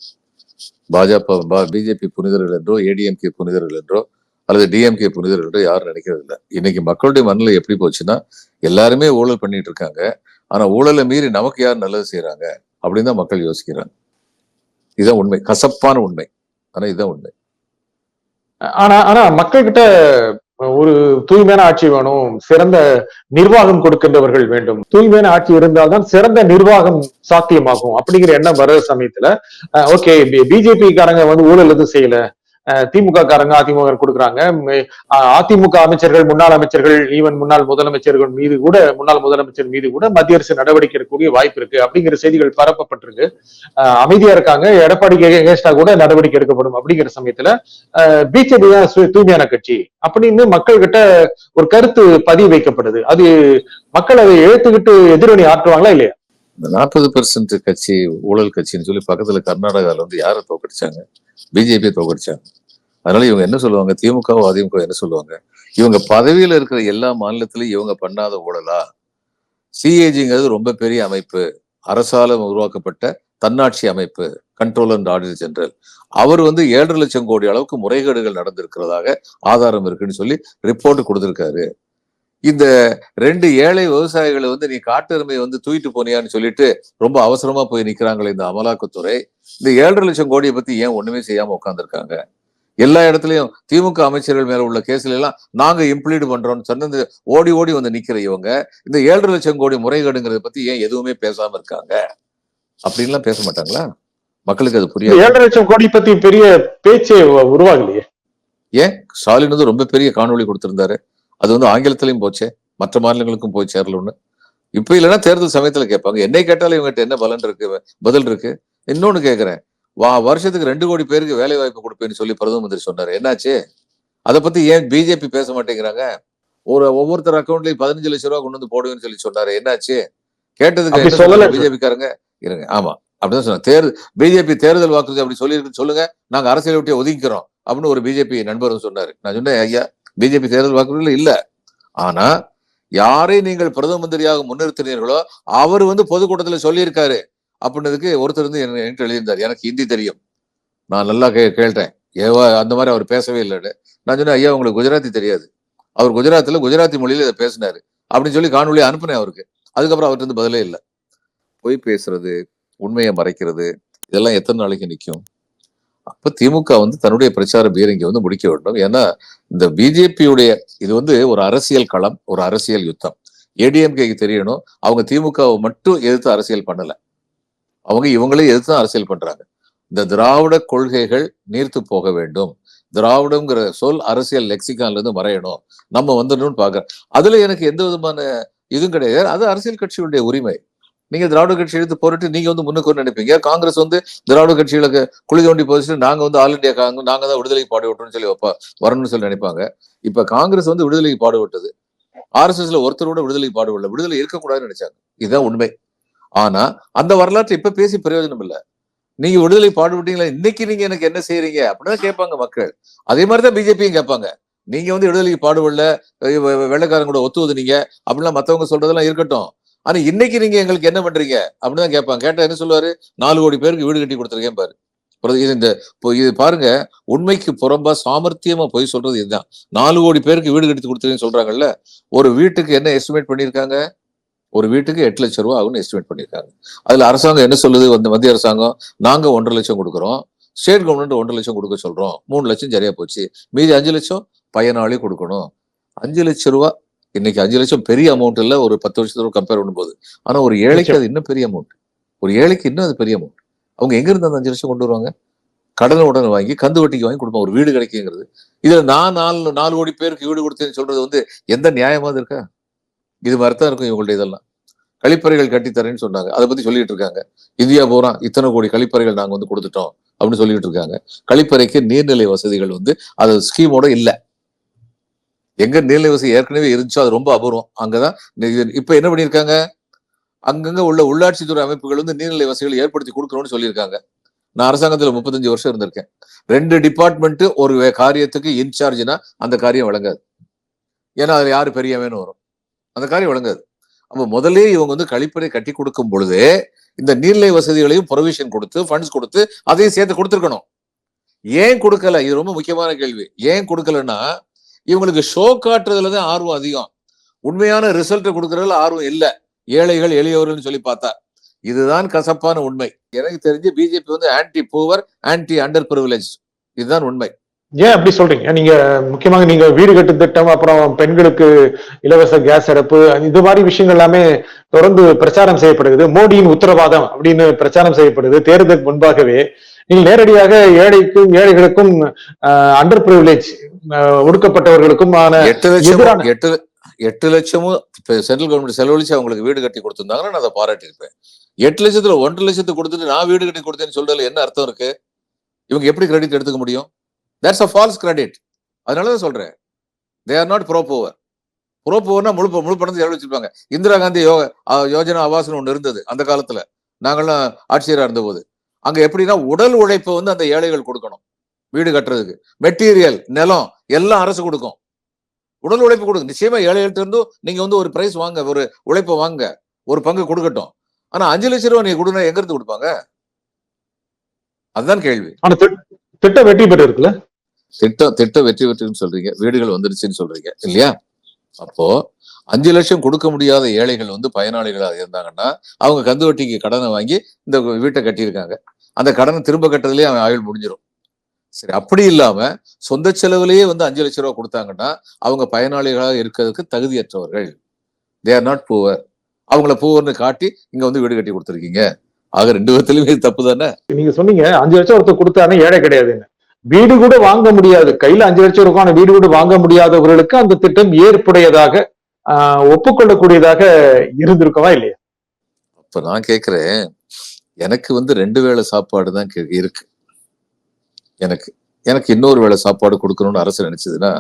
பிஜேபி புனிதர்கள் என்றோ, ஏடிஎம்கே புனிதர்கள் என்றோ, அல்லது டிஎம்கே புனிதர்கள் யாரும் நினைக்கிறது இல்லை. இன்னைக்கு மக்களுடைய மனநிலை எப்படி போச்சுன்னா எல்லாருமே ஊழல் பண்ணிட்டு இருக்காங்க. ஆனா ஊழலை மீறி நமக்கு யார் நல்லது செய்யறாங்க அப்படின்னு தான் மக்கள் யோசிக்கிறாங்க. இதுதான் உண்மை, கசப்பான உண்மை. ஆனா இதுதான் உண்மை. ஆனா மக்கள் கிட்ட ஒரு தூய்மையான ஆட்சி வேணும், சிறந்த நிர்வாகம் கொடுக்கின்றவர்கள் வேண்டும். தூய்மையான ஆட்சி இருந்தால்தான் சிறந்த நிர்வாகம் சாத்தியமாகும் அப்படிங்கிற எண்ணம் வர சமயத்துல ஓகே பிஜேபி காரங்க வந்து ஊழல் எதுவும் செய்யல, திமுக காரங்க அதிமுக கொடுக்குறாங்க, அதிமுக அமைச்சர்கள், முன்னாள் அமைச்சர்கள், ஈவன் முன்னாள் முதலமைச்சர் மீது கூட மத்திய அரசு நடவடிக்கை எடுக்கக்கூடிய வாய்ப்பு இருக்கு அப்படிங்கிற செய்திகள் பரப்பப்பட்டிருக்கு. அமைதியா இருக்காங்க, எடப்பாடிக்கு எகேன்ஸ்டா கூட நடவடிக்கை எடுக்கப்படும் அப்படிங்கிற சமயத்துல பிஜேபி தான் தூய்மையான கட்சி அப்படின்னு மக்கள் கிட்ட ஒரு கருத்து பதிவு வைக்கப்படுது. அது மக்கள் அதை எழுத்துக்கிட்டு எதிரணி ஆற்றுவாங்களா இல்லையா? இந்த 40% கட்சி ஊழல் கட்சின்னு சொல்லி பக்கத்துல கர்நாடகால வந்து யாரை தோக்கடிச்சாங்க? பிஜேபியை தோக்கடிச்சாங்க. அதனால இவங்க என்ன சொல்லுவாங்க? திமுகவும் அதிமுக என்ன சொல்லுவாங்க? இவங்க பதவியில இருக்கிற எல்லா மாநிலத்திலும் இவங்க பண்ணாத ஊழலா? சிஏஜிங்கிறது ரொம்ப பெரிய அமைப்பு, அரசால உருவாக்கப்பட்ட தன்னாட்சி அமைப்பு, கண்ட்ரோலர் அண்ட் ஆடிட்டர் ஜெனரல். அவர் வந்து 7.5 லட்சம் கோடி அளவுக்கு முறைகேடுகள் நடந்திருக்கிறதாக ஆதாரம் இருக்குன்னு சொல்லி ரிப்போர்ட் கொடுத்திருக்காரு. இந்த 2 ஏழை விவசாயிகளை வந்து நீ காட்டெருமையை வந்து தூக்கிட்டு போனியான்னு சொல்லிட்டு ரொம்ப அவசரமா போய் நிக்கிறாங்களே இந்த அமலாக்கத்துறை. இந்த 7,5 லட்சம் கோடியை பத்தி ஏன் ஒண்ணுமே செய்யாம உட்கார்ந்துருக்காங்க? எல்லா இடத்துலயும் திமுக அமைச்சர்கள் மேல உள்ள கேஸ்ல எல்லாம் நாங்க இம்ப்ளீட் பண்றோம்னு சொன்னது ஓடி ஓடி வந்து நிக்கிற இவங்க இந்த 7,5 லட்சம் கோடி முறைகேடுங்கிறத பத்தி ஏன் எதுவுமே பேசாம இருக்காங்க? அப்படின்லாம் பேச மாட்டாங்களா? மக்களுக்கு அது புரியாது. 7,5 லட்சம் கோடி பத்தி பெரிய பேச்சே உருவாகலையே. ஏன் ஸ்டாலின் வந்து ரொம்ப பெரிய காணொளி கொடுத்திருந்தாரு. அது வந்து ஆங்கிலத்திலையும் போச்சே, மற்ற மாநிலங்களுக்கும் போய் சேரல ஒண்ணு. இப்ப இல்லைன்னா தேர்தல் சமயத்துல கேட்பாங்க. என்னை கேட்டாலும் இவங்ககிட்ட என்ன பலன் இருக்கு, பதில் இருக்கு. இன்னொன்னு கேக்குறேன், வருஷத்துக்கு 2 கோடி பேருக்கு வேலை வாய்ப்பு கொடுப்பேன்னு சொல்லி பிரதம மந்திரி சொன்னாரு. என்னாச்சு? அதை பத்தி ஏன் பிஜேபி பேச மாட்டேங்கிறாங்க? ஒவ்வொருத்தர் அக்கௌண்ட்லயும் 15 லட்சம் ரூபாய் கொண்டு வந்து போடுவேன்னு சொல்லி சொன்னாரு. என்னாச்சு? கேட்டதுக்கு பிஜேபி காரங்க இருங்க. ஆமா, அப்படிதான் சொன்னாங்க. பிஜேபி தேர்தல் வாக்குறுதி அப்படி சொல்லி சொல்லுங்க, நாங்க அரசியலை விட்டு ஒதுக்கிக்கிறோம் அப்படின்னு ஒரு பிஜேபி நண்பரும் சொன்னாரு. நான் சொன்னேன், ஐயா பிஜேபி தேர்தல் வாக்குறுதியில் இல்ல. ஆனா யாரை நீங்கள் பிரதம மந்திரியாக முன்னிறுத்தினீர்களோ அவர் வந்து பொதுக்கூட்டத்துல சொல்லியிருக்காரு அப்படின்னதுக்கு ஒருத்தர் வந்து என்கிட்ட எழுதியிருந்தார். எனக்கு ஹிந்தி தெரியும், நான் நல்லா கேட்டேன், அந்த மாதிரி அவர் பேசவே இல்லைன்னு. நான் சொன்னேன், ஐயா உங்களுக்கு குஜராத்தி தெரியாது, அவர் குஜராத்ல குஜராத்தி மொழியில இதை பேசினாரு அப்படின்னு சொல்லி காணொலி அனுப்புனேன் அவருக்கு. அதுக்கப்புறம் அவர்கிட்ட இருந்து பதிலே இல்லை. பொய் பேசுறது, உண்மையை மறைக்கிறது, இதெல்லாம் எத்தனை நாளைக்கு நிற்கும்? அப்ப திமுக வந்து தன்னுடைய பிரச்சார பீரங்கி வந்து முடிக்க வேண்டும். ஏன்னா இந்த பிஜேபியுடைய இது வந்து ஒரு அரசியல் களம், ஒரு அரசியல் யுத்தம். ஏடிஎம்கேக்கு தெரியணும், அவங்க திமுகவை மட்டும் எதிர்த்து அரசியல் பண்ணல, அவங்க இவங்களே எதிர்த்து அரசியல் பண்றாங்க. இந்த திராவிட கொள்கைகள் நீர்த்து போக வேண்டும், திராவிடம்ங்கிற சொல் அரசியல் லெக்சிகான்ல இருந்து மறையணும், நம்ம வந்துடணும்னு பாக்குறேன். அதுல எனக்கு எந்த விதமான இதுவும் கிடையாது. அது அரசியல் கட்சியுடைய உரிமை. நீங்க திராவிட கட்சி எடுத்து போட்டு நீங்க வந்து முன்னுக்கு நினைப்பீங்க. காங்கிரஸ் வந்து திராவிட கட்சிகளுக்கு குழி தோண்டி போச்சுட்டு நாங்க வந்து ஆல் இண்டியா நாங்க தான் விடுதலைக்கு பாடுபட்டோம்னு சொல்லி வரணும்னு சொல்லி நினைப்பாங்க. இப்ப காங்கிரஸ் வந்து விடுதலைக்கு பாடுபட்டது, ஆர்எஸ்எஸ்ல ஒருத்தரோட விடுதலைக்கு பாடுபடல, விடுதலை இருக்கக்கூடாதுன்னு நினைச்சாங்க. இதுதான் உண்மை. ஆனா அந்த வரலாற்றை இப்ப பேசி பிரயோஜனம் இல்லை. நீங்க விடுதலை பாடுபட்டீங்களா, இன்னைக்கு நீங்க எனக்கு என்ன செய்யறீங்க அப்படின்னு கேட்பாங்க மக்கள். அதே மாதிரிதான் பிஜேபியும் கேட்பாங்க. நீங்க வந்து விடுதலைக்கு பாடுபடல, வெள்ளைக்காரங்க கூட ஒத்துவது நீங்க அப்படிலாம் மத்தவங்க சொல்றதெல்லாம் இருக்கட்டும், ஆனா இன்னைக்கு நீங்க எங்களுக்கு என்ன பண்றீங்க அப்படின்னு தான் கேட்பாங்க. கேட்டா என்ன சொல்லுவாரு, 4 கோடி பேருக்கு வீடு கட்டி கொடுத்துருக்கேன் பாரு. இது பாருங்க, உண்மைக்கு புறம்பா சாமர்த்தியமா போய் சொல்றது இதுதான். 4 கோடி பேருக்கு வீடு கட்டி கொடுத்துருக்கேன்னு சொல்றாங்கல்ல, ஒரு வீட்டுக்கு என்ன எஸ்டிமேட் பண்ணிருக்காங்க? ஒரு வீட்டுக்கு 8 லட்சம் ரூபாய் ஆகும்னு எஸ்டிமேட் பண்ணிருக்காங்க. அதுல அரசாங்கம் என்ன சொல்லுது, மத்திய அரசாங்கம் நாங்க 1.5 லட்சம் கொடுக்குறோம், ஸ்டேட் கவர்மெண்ட் 1.5 லட்சம் கொடுக்க சொல்றோம், 3 லட்சம் சரியா போச்சு, மீதி 5 லட்சம் பயனாளி கொடுக்கணும். 5 லட்சம் ரூபாய் இன்னைக்கு 5 லட்சம் பெரிய அமௌண்ட் இல்ல, ஒரு 10 வருஷத்தோட கம்பேர் பண்ணும்போது. ஆனா ஒரு ஏழைக்கு அது இன்னும் பெரிய அமௌண்ட். ஒரு ஏழைக்கு இன்னும் அது பெரிய அமௌண்ட். அவங்க எங்க இருந்து அந்த 5 லட்சம் கொண்டு வருவாங்க? கடனை உடனே வாங்கி கந்து வட்டிக்கு வாங்கி கொடுப்போம், ஒரு வீடு கிடைக்குங்கிறது. இதுல நான் 4 கோடி பேருக்கு வீடு கொடுத்தேன்னு சொல்றது வந்து எந்த நியாயமாவது இருக்கா? இது மாதிரிதான் இருக்கும் இவங்களுடைய இதெல்லாம். கழிப்பறைகள் கட்டித்தரேன்னு சொன்னாங்க, அதை பத்தி சொல்லிட்டு இருக்காங்க. இந்தியா பூரா இத்தனை கோடி கழிப்பறைகள் நாங்க வந்து கொடுத்துட்டோம் அப்படின்னு சொல்லிட்டு இருக்காங்க. கழிப்பறைக்கு நீர்நிலை வசதிகள் வந்து அது ஸ்கீமோட இல்ல. எங்க நீர்நிலை வசதி ஏற்கனவே இருந்துச்சோ அது ரொம்ப அபூர்வம். அங்கதான் இப்ப என்ன பண்ணிருக்காங்க, அங்கங்க உள்ள உள்ளாட்சித்துறை அமைப்புகள் வந்து நீர்நிலை வசதிகள் ஏற்படுத்தி கொடுக்கணும்னு சொல்லியிருக்காங்க. நான் அரசாங்கத்துல 35 வருஷம் இருந்திருக்கேன். 2 டிபார்ட்மெண்ட் ஒரு காரியத்துக்கு இன்சார்ஜ்னா அந்த காரியம் வழங்காது. ஏன்னா அதுல யாரு பெரியவன்னு வரும், அந்த காரியம் வழங்காது. அப்ப முதலே இவங்க வந்து கழிப்பறை கட்டி கொடுக்கும் பொழுதே இந்த நீர்நிலை வசதிகளையும் ப்ரொவிஷன் கொடுத்து ஃபண்ட்ஸ் கொடுத்து அதையும் சேர்த்து கொடுத்துருக்கணும். ஏன் கொடுக்கல? இது ரொம்ப முக்கியமான கேள்வி. ஏன் கொடுக்கலன்னா இவங்களுக்கு ஷோ காட்டுறதுலதான் ஆர்வம் அதிகம், உண்மையான ரிசல்ட் கொடுக்கறதுல ஆர்வம் இல்ல. ஏழைகள் எளியவர்கள் சொல்லி பார்த்தா இதுதான் கசப்பான உண்மை. எனக்கு தெரிஞ்சு பிஜேபி வந்து anti poor, anti under privilege, இதுதான் உண்மை. ஏன் அப்படி சொல்றீங்க? நீங்க முக்கியமாக நீங்க வீடு கட்டு திட்டம், அப்புறம் பெண்களுக்கு இலவச கேஸ் அடுப்பு, இது மாதிரி விஷயங்கள் எல்லாமே தொடர்ந்து பிரச்சாரம் செய்யப்படுகிறது. மோடியின் உத்தரவாதம் அப்படின்னு பிரச்சாரம் செய்யப்படுது. தேர்தலுக்கு முன்பாகவே நீங்கள் நேரடியாக ஏழைகளுக்கும் அண்டர் பிரிவிலேஜ் ஒடுக்கப்பட்டவர்களுக்கும் 8 லட்சமும் சென்ட்ரல் கவர்மெண்ட் செலவழிச்சு அவங்களுக்கு வீடு கட்டி கொடுத்திருந்தாங்கன்னா நான் அதை பாராட்டியிருப்பேன். 8 லட்சத்துல 1.5 லட்சத்துக்கு கொடுத்துட்டு நான் வீடு கட்டி கொடுத்தேன்னு சொல்றதுல என்ன அர்த்தம் இருக்கு? இவங்க எப்படி கிரெடிட் எடுத்துக்க முடியும்? That's a false credit. அதனாலதான் சொல்றேன், they are not pro poor. pro poorனா முழு பணத்தை செலவழிச்சிருப்பாங்க. இந்திரா காந்தி யோஜனா ஆவாஸ்னு ஒண்ணு இருந்தது அந்த காலத்துல, நாங்கெல்லாம் ஆட்சியரா இருந்த போது. அங்க எப்படின்னா உடல் உழைப்பை வந்து அந்த ஏழைகள் கொடுக்கணும். வீடு கட்டுறதுக்கு மெட்டீரியல், நிலம் எல்லாம் அரசு கொடுக்கும். உடல் உழைப்பு கொடுக்கும். நிச்சயமா ஏழைகள்ட்ட இருந்தும் நீங்க வந்து ஒரு பிரைஸ் வாங்க, ஒரு உழைப்பை வாங்க, ஒரு பங்கு கொடுக்கட்டும். ஆனா 5 லட்சம் ரூபாய் நீங்க கொடுங்க, எங்க இருந்து கொடுப்பாங்க? அதுதான் கேள்வி. ஆனா திட்டம் வெற்றி பெற்று இருக்குல்ல? திட்டம் வெற்றி பெற்றுன்னு சொல்றீங்க, வீடுகள் வந்துருச்சுன்னு சொல்றீங்க இல்லையா? அப்போ 5 லட்சம் கொடுக்க முடியாத ஏழைகள் வந்து பயனாளிகளாக இருந்தாங்கன்னா அவங்க கந்து வட்டிக்கு கடனை வாங்கி இந்த வீட்டை கட்டியிருக்காங்க. அந்த கடனை திரும்ப கட்டுறதுலயே அவன் ஆயுள் முடிஞ்சிடும். சரி, அப்படி இல்லாம சொந்த செலவுலயே வந்து 5 லட்சம் ரூபாய் கொடுத்தாங்கன்னா அவங்க பயனாளிகளாக இருக்கிறதுக்கு தகுதியற்றவர்கள். They are not poor. அவங்கள புவர்னு காட்டி இங்க வந்து வீடு கட்டி கொடுத்துருக்கீங்க. ஆக 2 விதத்திலுமே தப்பு தானே. நீங்க சொன்னீங்க 5 லட்சம் ஒருத்தர் கொடுத்தானே ஏழை கிடையாதுன்னு. வீடு கூட வாங்க முடியாது, கையில 5 லட்சம் ரூபாய் வீடு கூட வாங்க முடியாதவர்களுக்கு அந்த திட்டம் ஏற்புடையதாக ஒப்புக்கொள்ளக்கூடியதாக இருந்திருக்கவா இல்லையா? அப்ப நான் கேக்குறேன், எனக்கு வந்து 2 வேளை சாப்பாடு தான் இருக்கு. எனக்கு எனக்கு இன்னொரு வேளை சாப்பாடு கொடுக்கணும்னு அரசு நினைச்சதுன்னா,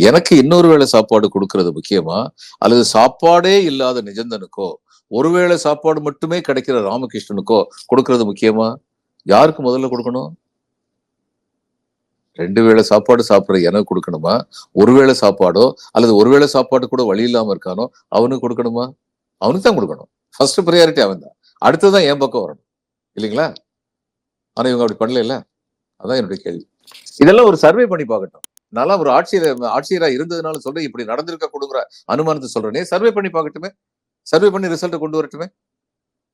எனக்கு இன்னொரு வேளை சாப்பாடு கொடுக்கறது முக்கியமா? அல்லது சாப்பாடே இல்லாத நிஜந்தனுக்கோ, ஒருவேளை சாப்பாடு மட்டுமே கிடைக்கிற ராமகிருஷ்ணனுக்கோ கொடுக்கறது முக்கியமா? யாருக்கு முதல்ல கொடுக்கணும்? 2 வேளை சாப்பாடு சாப்பிடுற எனக்கு கொடுக்கணுமா? ஒருவேளை சாப்பாடோ அல்லது ஒருவேளை சாப்பாடு கூட வழி இல்லாம இருக்கானோ அவனுக்கு கொடுக்கணுமா? அவனுக்கு தான் கொடுக்கணும். ஃபர்ஸ்ட் ப்ரையாரிட்டி அவன் தான். அடுத்ததான் என் பக்கம் வரணும். இல்லைங்களா? ஆனா இவங்க அப்படி பண்ணல. அதான் என்னுடைய கேள்வி. இதெல்லாம் ஒரு சர்வே பண்ணி பார்க்கட்டும். நான்லாம் ஒரு ஆட்சியரா இருந்ததுனால சொல்றேன், இப்படி நடந்திருக்க கொடுக்குற அனுமானத்தை சொல்றேனே, சர்வே பண்ணி பார்க்கட்டுமே. சர்வே பண்ணி ரிசல்ட் கொண்டு வரட்டுமே.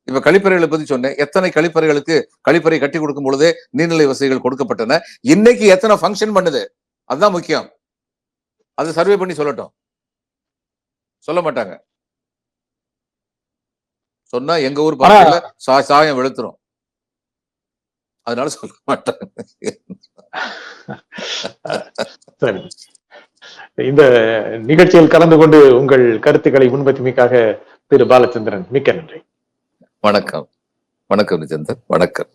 இப்ப கழிப்பறைகளை பத்தி சொன்னேன். எத்தனை கழிப்பறைகளுக்கு கழிப்பறை கட்டி கொடுக்கும் பொழுதே நீர்நிலை வசதிகள் கொடுக்கப்பட்டன. இன்னைக்கு எத்தனை ஃபங்க்ஷன் பண்ணுது? அதுதான் முக்கியம். அது சர்வே பண்ணி சொல்லட்டும். சொல்ல மாட்டாங்க. சொன்னா எங்க ஊர் பார்வையில சாயம் வெளுத்துரும். அதனால சொல்ல மாட்டாங்க. சரி, இந்த நிகழ்ச்சியில் கலந்து கொண்டு உங்கள் கருத்துக்களை முன்வைத்தமைக்காக திரு பாலச்சந்திரன் மிக்க நன்றி. வணக்கம். வணக்கம் நிஜந்தன். வணக்கம்.